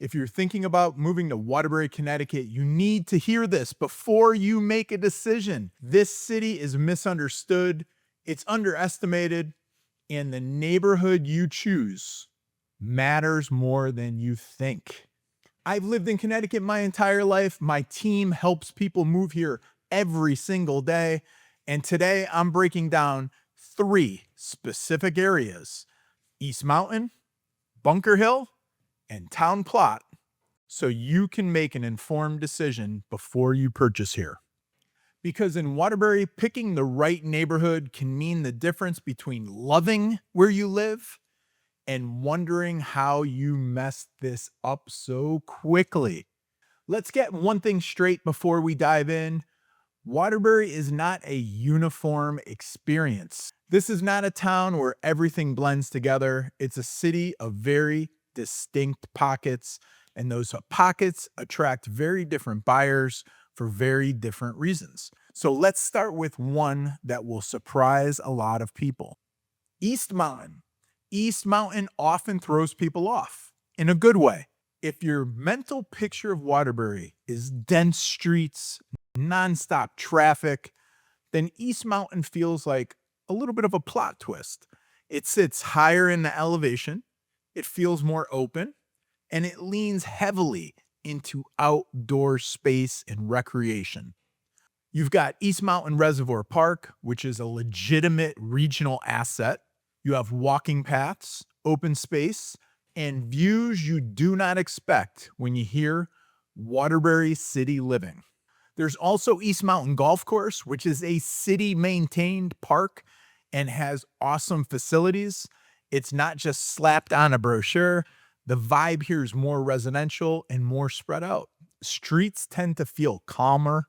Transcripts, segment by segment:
If you're thinking about moving to Waterbury, Connecticut, you need to hear this before you make a decision. This city is misunderstood, it's underestimated, and the neighborhood you choose matters more than you think. I've lived in Connecticut my entire life. My team helps people move here every single day. And today I'm breaking down three specific areas: East Mountain, Bunker Hill, and Town Plot, so you can make an informed decision before you purchase here. Because in Waterbury, picking the right neighborhood can mean the difference between loving where you live and wondering how you messed this up so quickly. Let's get one thing straight before we dive in. Waterbury is not a uniform experience. This is not a town where everything blends together. It's a city of very distinct pockets, and those pockets attract very different buyers for very different reasons. So let's start with one that will surprise a lot of people. East Mountain. East Mountain often throws people off in a good way. If your mental picture of Waterbury is dense streets, nonstop traffic, then East Mountain feels like a little bit of a plot twist. It sits higher in the elevation, it feels more open, and it leans heavily into outdoor space and recreation. You've got East Mountain Reservoir Park, which is a legitimate regional asset. You have walking paths, open space, and views you do not expect when you hear Waterbury city living. There's also East Mountain Golf Course, which is a city-maintained park and has awesome facilities. It's not just slapped on a brochure. The vibe here is more residential and more spread out. Streets tend to feel calmer,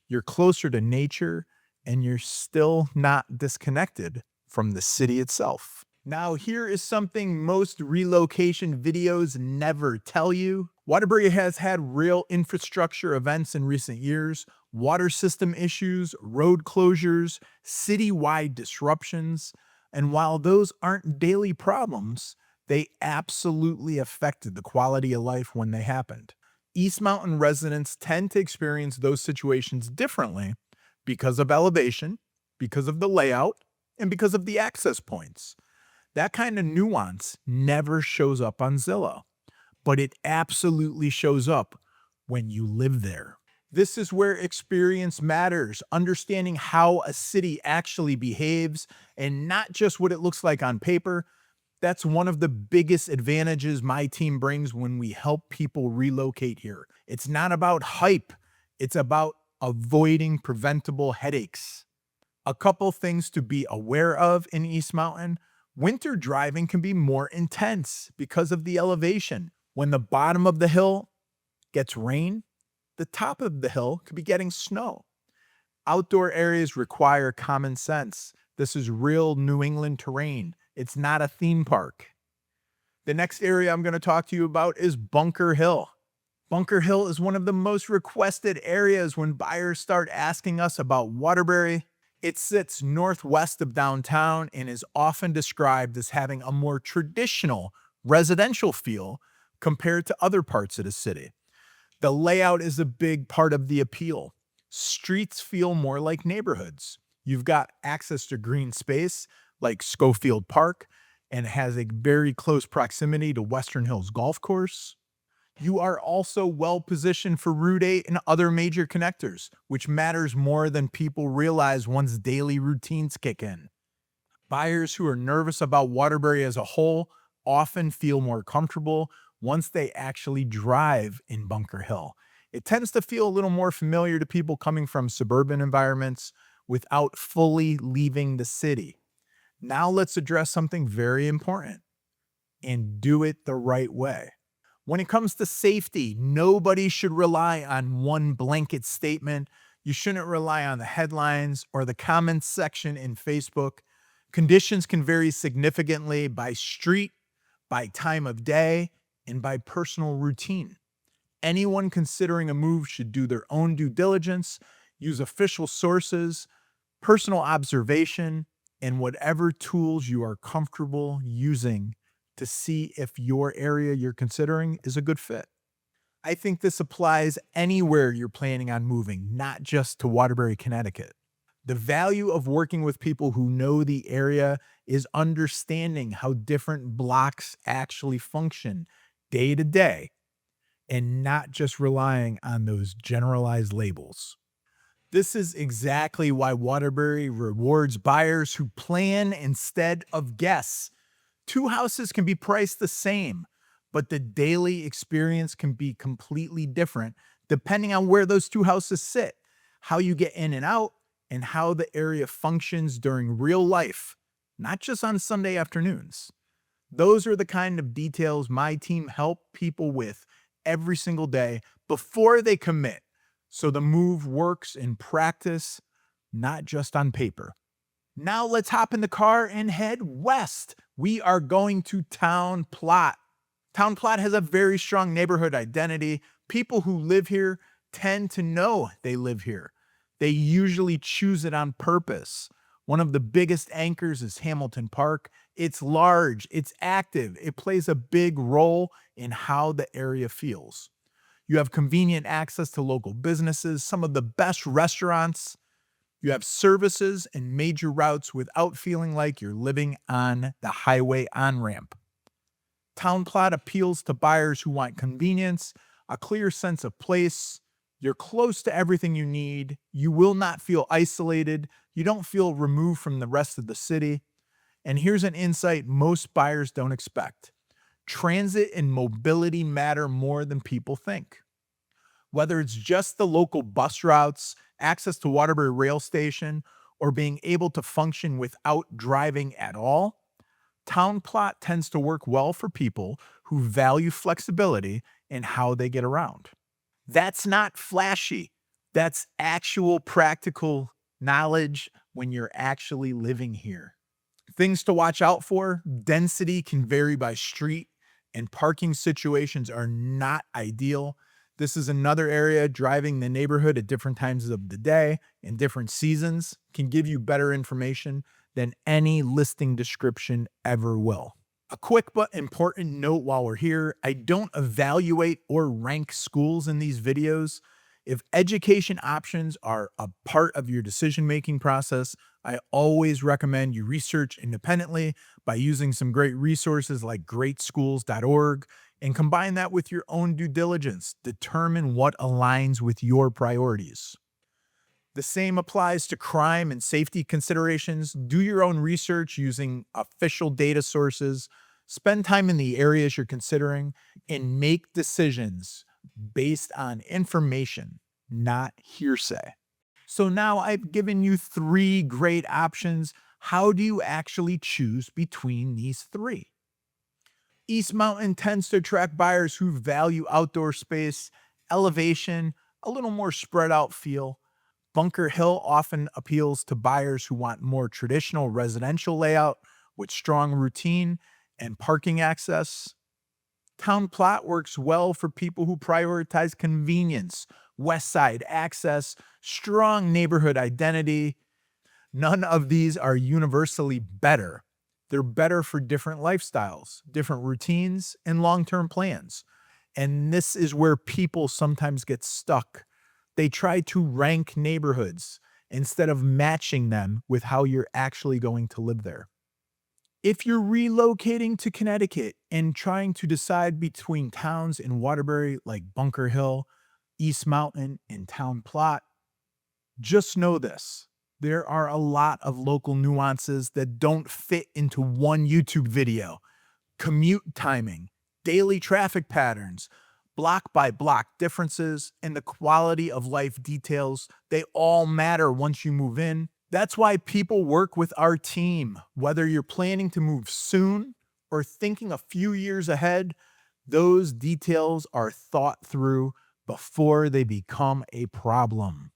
you're closer to nature, and you're still not disconnected from the city itself. Now, here is something most relocation videos never tell you. Waterbury has had real infrastructure events in recent years: water system issues, road closures, citywide disruptions. And while those aren't daily problems, they absolutely affected the quality of life when they happened. East Mountain residents tend to experience those situations differently because of elevation, because of the layout, and because of the access points. That kind of nuance never shows up on Zillow, but it absolutely shows up when you live there. This is where experience matters, understanding how a city actually behaves and not just what it looks like on paper. That's one of the biggest advantages my team brings when we help people relocate here. It's not about hype, it's about avoiding preventable headaches. A couple things to be aware of in East Mountain: winter driving can be more intense because of the elevation. When the bottom of the hill gets rain, the top of the hill could be getting snow. Outdoor areas require common sense. This is real New England terrain. It's not a theme park. The next area I'm going to talk to you about is Bunker Hill. Bunker Hill is one of the most requested areas when buyers start asking us about Waterbury. It sits northwest of downtown and is often described as having a more traditional residential feel compared to other parts of the city. The layout is a big part of the appeal. Streets feel more like neighborhoods. You've got access to green space like Schofield Park, and has a very close proximity to Western Hills Golf Course. You are also well positioned for Route 8 and other major connectors, which matters more than people realize once daily routines kick in. Buyers who are nervous about Waterbury as a whole often feel more comfortable once they actually drive in Bunker Hill. It tends to feel a little more familiar to people coming from suburban environments without fully leaving the city. Now let's address something very important and do it the right way. When it comes to safety, nobody should rely on one blanket statement. You shouldn't rely on the headlines or the comments section in Facebook. Conditions can vary significantly by street, by time of day, and by personal routine. Anyone considering a move should do their own due diligence, use official sources, personal observation, and whatever tools you are comfortable using to see if your area you're considering is a good fit. I think this applies anywhere you're planning on moving, not just to Waterbury, Connecticut. The value of working with people who know the area is understanding how different blocks actually function day to day and not just relying on those generalized labels. This is exactly why Waterbury rewards buyers who plan instead of guess. Two houses can be priced the same, but the daily experience can be completely different depending on where those two houses sit, how you get in and out, and how the area functions during real life, not just on Sunday afternoons. Those are the kind of details my team help people with every single day before they commit. So the move works in practice, not just on paper. Now let's hop in the car and head west. We are going to Town Plot. Town Plot has a very strong neighborhood identity. People who live here tend to know they live here. They usually choose it on purpose. One of the biggest anchors is Hamilton Park. It's large, it's active, it plays a big role in how the area feels. You have convenient access to local businesses, some of the best restaurants. You have services and major routes without feeling like you're living on the highway on-ramp. Town Plot appeals to buyers who want convenience, a clear sense of place. You're close to everything you need. You will not feel isolated. You don't feel removed from the rest of the city. And here's an insight most buyers don't expect. Transit and mobility matter more than people think. Whether it's just the local bus routes, access to Waterbury rail station, or being able to function without driving at all, Town Plot tends to work well for people who value flexibility in how they get around. That's not flashy. That's actual practical knowledge when you're actually living here. Things to watch out for: density can vary by street, and parking situations are not ideal. This is another area. Driving the neighborhood at different times of the day and different seasons can give you better information than any listing description ever will. A quick but important note while we're here: I don't evaluate or rank schools in these videos. If education options are a part of your decision-making process, I always recommend you research independently by using some great resources like greatschools.org and combine that with your own due diligence. Determine what aligns with your priorities. The same applies to crime and safety considerations. Do your own research using official data sources. Spend time in the areas you're considering and make decisions based on information, not hearsay. So now I've given you 3 great options. How do you actually choose between these 3? East Mountain tends to attract buyers who value outdoor space, elevation, a little more spread out feel. Bunker Hill often appeals to buyers who want more traditional residential layout with strong routine and parking access. Town Plot works well for people who prioritize convenience, west side access, strong neighborhood identity. None of these are universally better. They're better for different lifestyles, different routines, and long-term plans. And this is where people sometimes get stuck. They try to rank neighborhoods instead of matching them with how you're actually going to live there. If you're relocating to Connecticut and trying to decide between towns in Waterbury like Bunker Hill, East Mountain, and Town Plot, just know this: there are a lot of local nuances that don't fit into one YouTube video. Commute timing, daily traffic patterns, block by block differences, and the quality of life details, they all matter once you move in. That's why people work with our team. Whether you're planning to move soon or thinking a few years ahead, those details are thought through before they become a problem.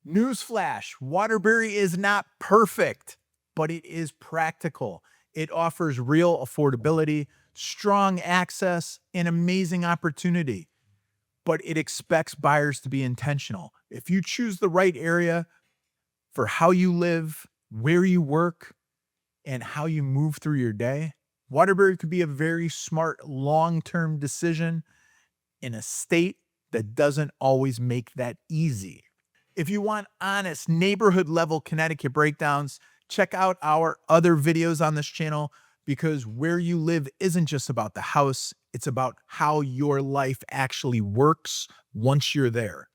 Newsflash: Waterbury is not perfect, but it is practical. It offers real affordability, strong access, and amazing opportunity. But it expects buyers to be intentional. If you choose the right area for how you live, where you work, and how you move through your day, Waterbury could be a very smart long-term decision in a state that doesn't always make that easy. If you want honest neighborhood level Connecticut breakdowns, check out our other videos on this channel because where you live isn't just about the house, it's about how your life actually works once you're there.